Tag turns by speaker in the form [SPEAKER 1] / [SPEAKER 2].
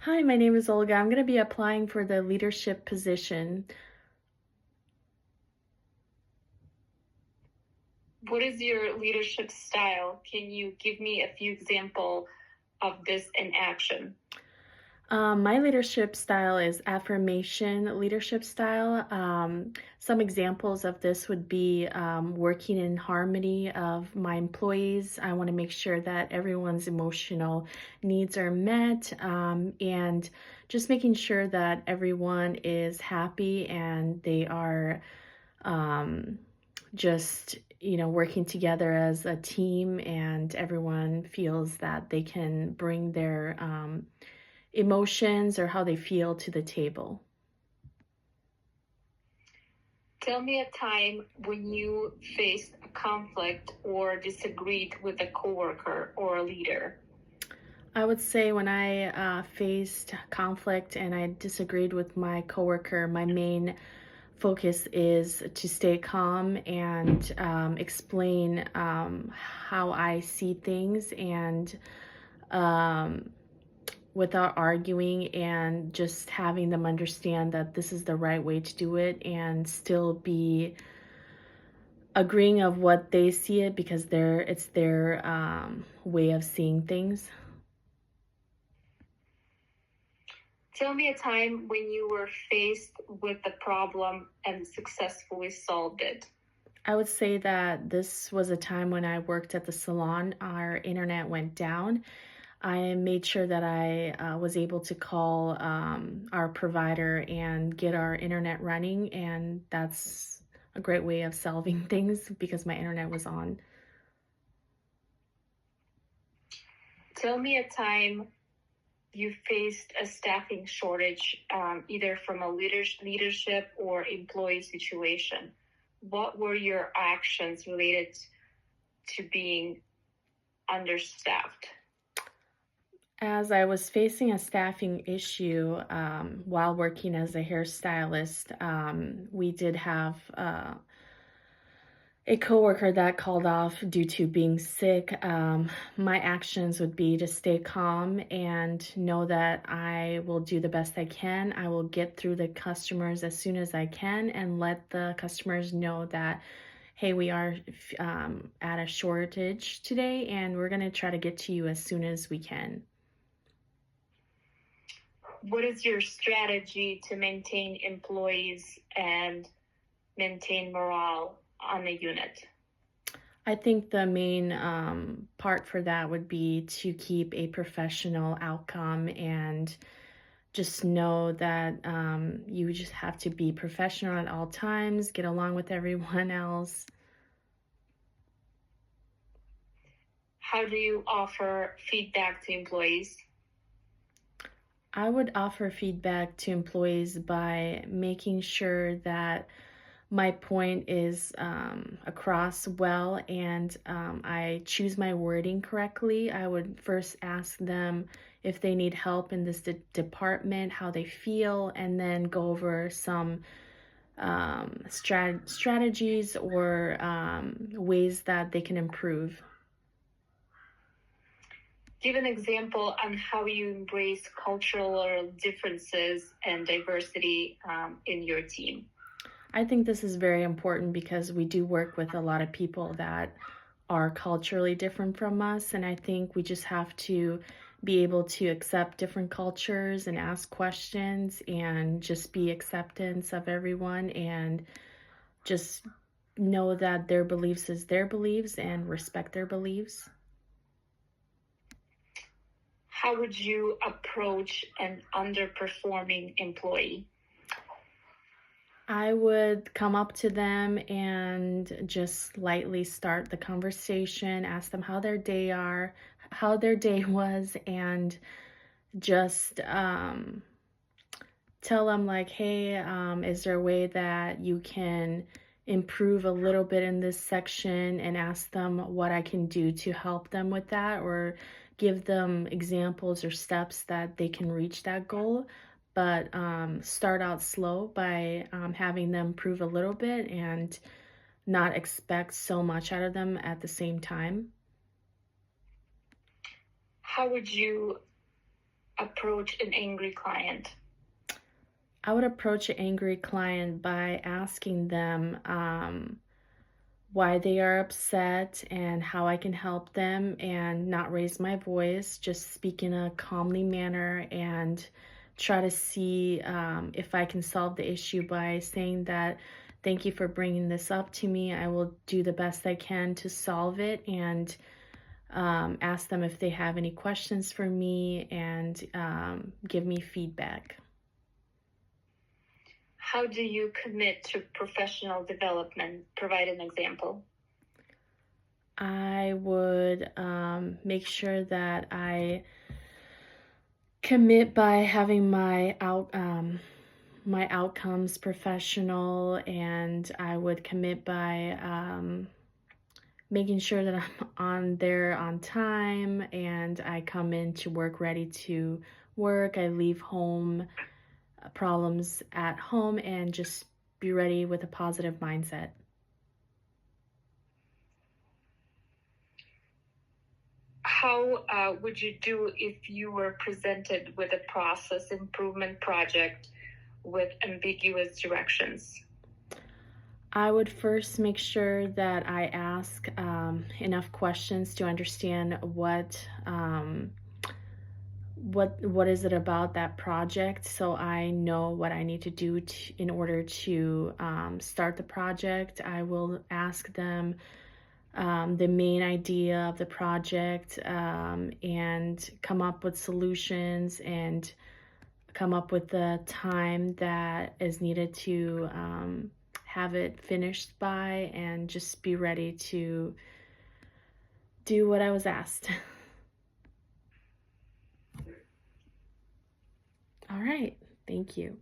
[SPEAKER 1] Hi, my name is Olga. I'm going to be applying for the leadership position.
[SPEAKER 2] What is your leadership style? Can you give me a few examples of this in action?
[SPEAKER 1] My leadership style is affirmation leadership style. Some examples of this would be working in harmony of my employees. I want to make sure that everyone's emotional needs are met, and just making sure that everyone is happy and they are um, just working together as a team, and everyone feels that they can bring their emotions or how they feel to the table.
[SPEAKER 2] Tell me a time when you faced a conflict or disagreed with a coworker or a leader.
[SPEAKER 1] I would say when I faced conflict and I disagreed with my coworker, my main focus is to stay calm and explain how I see things, and um, without arguing, and just having them understand that this is the right way to do it, and still be agreeing of what they see it, because it's their way of seeing things.
[SPEAKER 2] Tell me a time when you were faced with a problem and successfully solved it.
[SPEAKER 1] I would say that this was a time when I worked at the salon. Our internet went down. I made sure that I was able to call our provider and get our internet running, and that's a great way of solving things because my internet was on.
[SPEAKER 2] Tell me a time you faced a staffing shortage, either from a leadership or employee situation. What were your actions related to being understaffed?
[SPEAKER 1] As I was facing a staffing issue while working as a hairstylist, we did have a coworker that called off due to being sick. My actions would be to stay calm and know that I will do the best I can. I will get through the customers as soon as I can and let the customers know that, hey, we are at a shortage today, and we're going to try to get to you as soon as we can.
[SPEAKER 2] What is your strategy to maintain employees and maintain morale on the unit?
[SPEAKER 1] I think the main part for that would be to keep a professional outcome, and just know that you just have to be professional at all times, get along with everyone else.
[SPEAKER 2] How do you offer feedback to employees?
[SPEAKER 1] I would offer feedback to employees by making sure that my point is across well, and I choose my wording correctly. I would first ask them if they need help in this department, how they feel, and then go over some strategies or ways that they can improve.
[SPEAKER 2] Give an example on how you embrace cultural differences and diversity in your team.
[SPEAKER 1] I think this is very important because we do work with a lot of people that are culturally different from us, and I think we just have to be able to accept different cultures and ask questions and just be acceptance of everyone, and just know that their beliefs is their beliefs and respect their beliefs.
[SPEAKER 2] How would you approach an underperforming employee?
[SPEAKER 1] I would come up to them and just lightly start the conversation, ask them how their day was, and just tell them like, hey, is there a way that you can improve a little bit in this section, and ask them what I can do to help them with that, or give them examples or steps that they can reach that goal. But start out slow by having them prove a little bit, and not expect so much out of them at the same time.
[SPEAKER 2] How would you approach an angry client?
[SPEAKER 1] I would approach an angry client by asking them why they are upset and how I can help them and not raise my voice, just speak in a calmly manner and try to see if I can solve the issue by saying that thank you for bringing this up to me. I will do the best I can to solve it and ask them if they have any questions for me and give me feedback.
[SPEAKER 2] How do you commit to professional development? Provide an example.
[SPEAKER 1] I would make sure that I commit by having my outcomes professional, and I would commit by making sure that I'm on there on time and I come into work ready to work. I leave home problems at home and just be ready with a positive mindset.
[SPEAKER 2] How would you do if you were presented with a process improvement project with ambiguous directions?
[SPEAKER 1] I would first make sure that I ask enough questions to understand what is it about that project, so I know what I need to do in order to start the project. I will ask them the main idea of the project and come up with solutions and come up with the time that is needed to have it finished by and just be ready to do what I was asked. All right. Thank you.